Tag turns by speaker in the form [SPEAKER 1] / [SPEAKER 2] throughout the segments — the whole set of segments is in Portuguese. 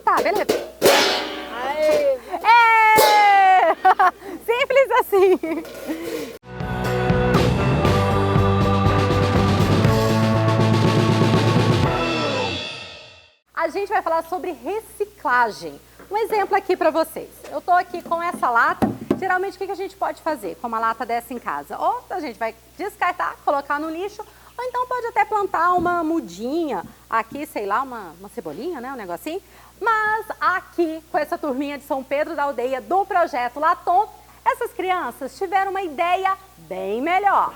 [SPEAKER 1] tá, beleza.
[SPEAKER 2] Aê!
[SPEAKER 1] É! Simples assim. A gente vai falar sobre reciclagem. Um exemplo aqui para vocês. Eu tô aqui com essa lata. Geralmente o que a gente pode fazer com uma lata dessa em casa? Ou a gente vai descartar, colocar no lixo, ou então pode até plantar uma mudinha, aqui, sei lá, uma cebolinha, né, um negocinho. Mas aqui, com essa turminha de São Pedro da Aldeia do Projeto Latom, essas crianças tiveram uma ideia bem melhor.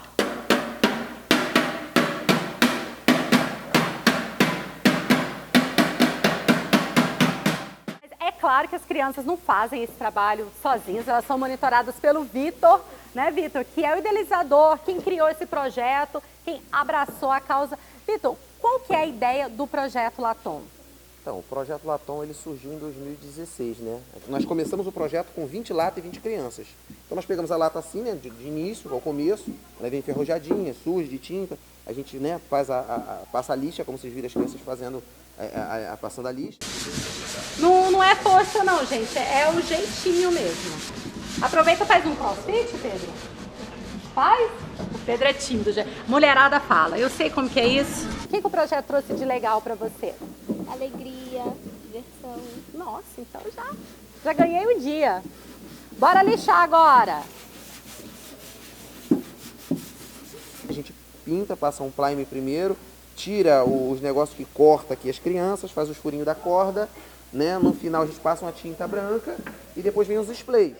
[SPEAKER 1] É claro que as crianças não fazem esse trabalho sozinhas, elas são monitoradas pelo Vitor, né, Vitor? Que é o idealizador, quem criou esse projeto, quem abraçou a causa. Vitor, qual que é a ideia do Projeto Latom?
[SPEAKER 3] Então, o Projeto Latom ele surgiu em 2016, né? Nós começamos o projeto com 20 latas e 20 crianças. Então nós pegamos a lata assim, né, de início, ao começo, ela vem enferrujadinha, suja, de tinta, a gente, né, passa a lixa, como vocês viram as crianças fazendo, passando a lixa.
[SPEAKER 1] Não é força não, gente, é o jeitinho mesmo. Aproveita e faz um crossfit, Pedro. Faz? O Pedro é tímido, já. Mulherada fala, eu sei como que é isso. O que o projeto trouxe de legal pra você?
[SPEAKER 2] Alegria, diversão.
[SPEAKER 1] Nossa, então já ganhei o dia. Bora lixar agora.
[SPEAKER 3] A gente pinta, passa um primer primeiro, tira os negócios que corta aqui as crianças, faz os furinhos da corda, né? No final a gente passa uma tinta branca e depois vem os sprays.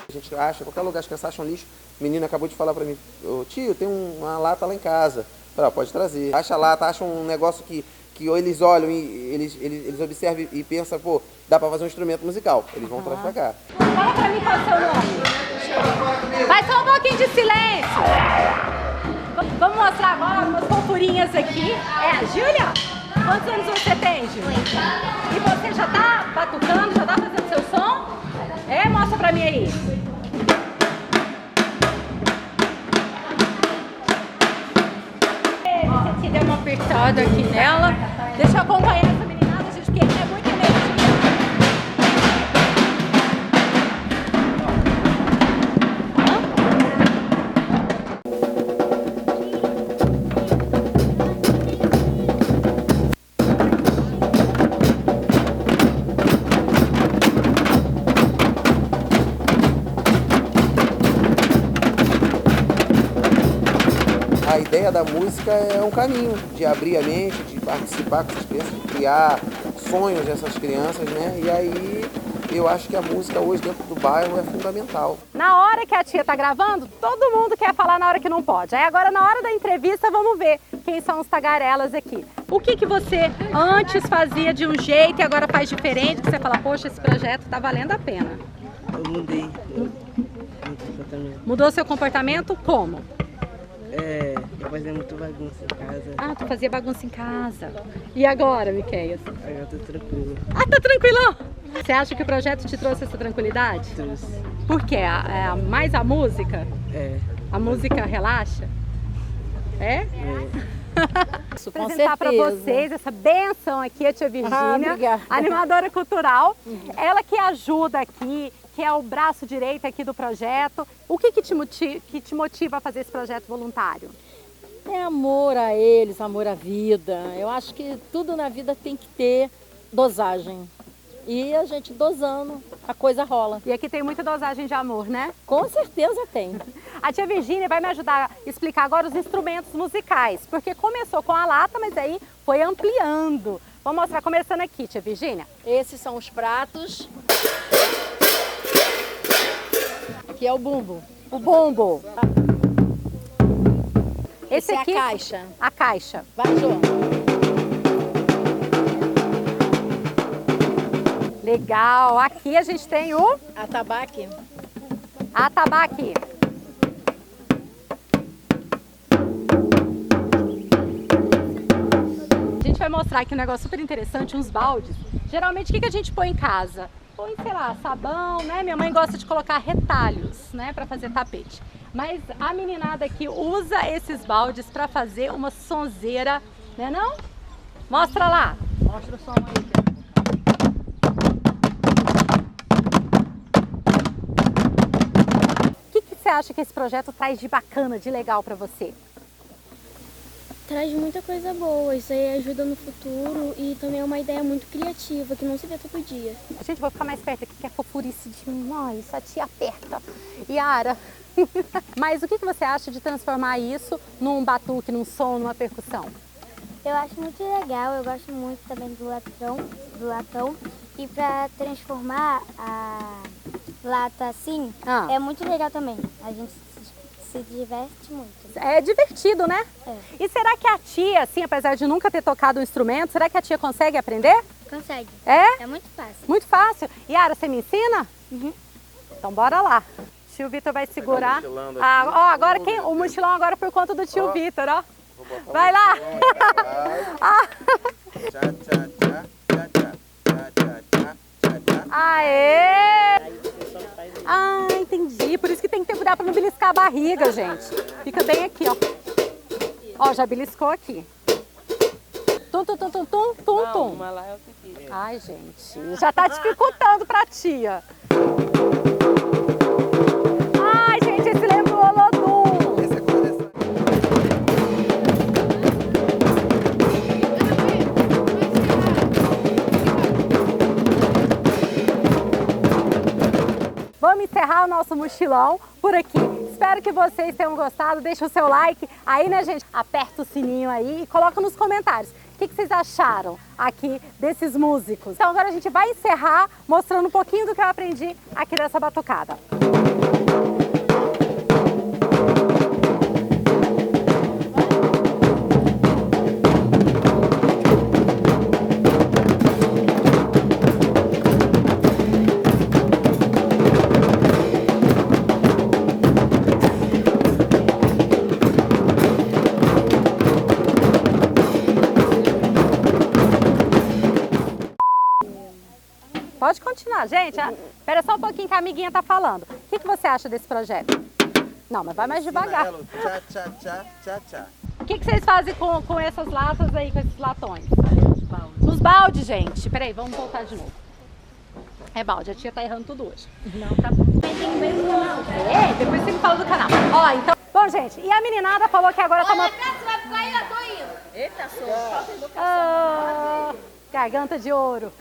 [SPEAKER 3] A gente acha, qualquer lugar as crianças acham lixo. O menino acabou de falar pra mim, ô, tio, tem uma lata lá em casa. Falei, pode trazer. Acha a lata, acha um negócio que eles olham e eles observam e pensam, pô, dá pra fazer um instrumento musical. Eles vão trazer pra cá.
[SPEAKER 1] Fala pra mim qual é o seu nome. Vai só um pouquinho de silêncio. Vamos mostrar agora umas fofurinhas aqui. É a Júlia? Quantos anos você tem, Júlia? E você já tá batucando, já tá fazendo seu som? É, mostra pra mim aí. Você deu uma apertada aqui nela. Deixa eu acompanhar essa meninada, gente, porque é muita energia.
[SPEAKER 3] A ideia da música é um caminho de abrir a mente, de participar com as crianças, de criar sonhos dessas crianças, né? E aí eu acho que a música hoje dentro do bairro é fundamental.
[SPEAKER 1] Na hora que a tia tá gravando, todo mundo quer falar na hora que não pode. Aí agora na hora da entrevista vamos ver quem são os tagarelas aqui. O que você antes fazia de um jeito e agora faz diferente, que você fala, poxa, esse projeto tá valendo a pena?
[SPEAKER 4] Eu mudei meu comportamento.
[SPEAKER 1] Mudou seu comportamento como?
[SPEAKER 4] Eu fazia muito bagunça em casa.
[SPEAKER 1] Ah, tu fazia bagunça em casa. E agora, Miqueias?
[SPEAKER 4] Agora eu tô tranquilo.
[SPEAKER 1] Ah, tá tranquilão? Você acha que o projeto te trouxe essa tranquilidade?
[SPEAKER 4] Trouxe.
[SPEAKER 1] Por quê? Mais a música?
[SPEAKER 4] É.
[SPEAKER 1] A música relaxa? É?
[SPEAKER 2] Isso,
[SPEAKER 1] Vou apresentar para vocês essa benção aqui, a tia Virgínia, animadora cultural. Ela que ajuda aqui, que é o braço direito aqui do projeto. O que te motiva a fazer esse projeto voluntário?
[SPEAKER 2] É amor a eles, amor à vida. Eu acho que tudo na vida tem que ter dosagem. E a gente dosando, a coisa rola.
[SPEAKER 1] E aqui tem muita dosagem de amor, né?
[SPEAKER 2] Com certeza tem.
[SPEAKER 1] A tia Virgínia vai me ajudar a explicar agora os instrumentos musicais, porque começou com a lata, mas aí foi ampliando. Vamos mostrar, começando aqui, tia Virgínia.
[SPEAKER 2] Esses são os pratos. Aqui é o bumbo.
[SPEAKER 1] O bumbo.
[SPEAKER 2] Esse
[SPEAKER 1] aqui
[SPEAKER 2] é a caixa.
[SPEAKER 1] A caixa.
[SPEAKER 2] Vai, Jô.
[SPEAKER 1] Legal. Aqui a gente tem o
[SPEAKER 2] Atabaque.
[SPEAKER 1] atabaque. A gente vai mostrar aqui um negócio super interessante, uns baldes. Geralmente o que a gente põe em casa? põe, sei lá, sabão, né? Minha mãe gosta de colocar retalhos, né, para fazer tapete. Mas a meninada aqui usa esses baldes para fazer uma sonzeira, né não? Mostra lá.
[SPEAKER 2] Mostra o som aí.
[SPEAKER 1] O que você acha que esse projeto traz de bacana, de legal para você?
[SPEAKER 5] Traz muita coisa boa, isso aí ajuda no futuro e também é uma ideia muito criativa que não se vê todo dia.
[SPEAKER 1] Gente, vou ficar mais perto aqui que é fofurice demais, a tia aperta. Yara, mas o que você acha de transformar isso num batuque, num som, numa percussão?
[SPEAKER 5] Eu acho muito legal, eu gosto muito também do latão e para transformar a lata assim é muito legal também, a gente se diverte muito.
[SPEAKER 1] É divertido, né?
[SPEAKER 5] É.
[SPEAKER 1] E será que a tia, assim, apesar de nunca ter tocado um instrumento, será que a tia consegue aprender?
[SPEAKER 5] Consegue.
[SPEAKER 1] É?
[SPEAKER 5] É muito fácil.
[SPEAKER 1] Muito fácil. Yara, você me ensina?
[SPEAKER 5] Uhum.
[SPEAKER 1] Então bora lá. Tio Vitor vai segurar. Ó, agora o mochilão agora por conta do tio Vitor, ó. Vai lá. Aê! Ah, entendi. Por isso que tem que ter cuidado para não beliscar a barriga, gente. Fica bem aqui, ó. Ó, já beliscou aqui. Tum, tum, tum, tum, tum, tum, tum. Ai, gente, já tá dificultando pra tia. Ai, gente, esse lembra o Olodum.
[SPEAKER 3] Esse é começar.
[SPEAKER 1] Vamos encerrar o nosso mochilão por aqui. Espero que vocês tenham gostado. Deixa o seu like aí, né, gente? Aperta o sininho aí e coloca nos comentários. O que vocês acharam aqui desses músicos? Então agora a gente vai encerrar mostrando um pouquinho do que eu aprendi aqui dessa batucada. Pode continuar, gente. Espera só um pouquinho que a amiguinha tá falando. O que você acha desse projeto? Não, mas vai mais devagar.
[SPEAKER 3] Tchá, tchá, tchá, tchá, tchá.
[SPEAKER 1] O que vocês fazem com essas latas aí, com esses latões? Nos baldes, gente. Peraí, vamos voltar de novo. É balde, a tia tá errando tudo hoje.
[SPEAKER 2] Não, tá bom.
[SPEAKER 1] É, depois você me fala do canal. Ó, então... Bom, gente, e a meninada falou que agora tá...
[SPEAKER 2] Eita, sou. Falta educação.
[SPEAKER 1] Garganta de ouro.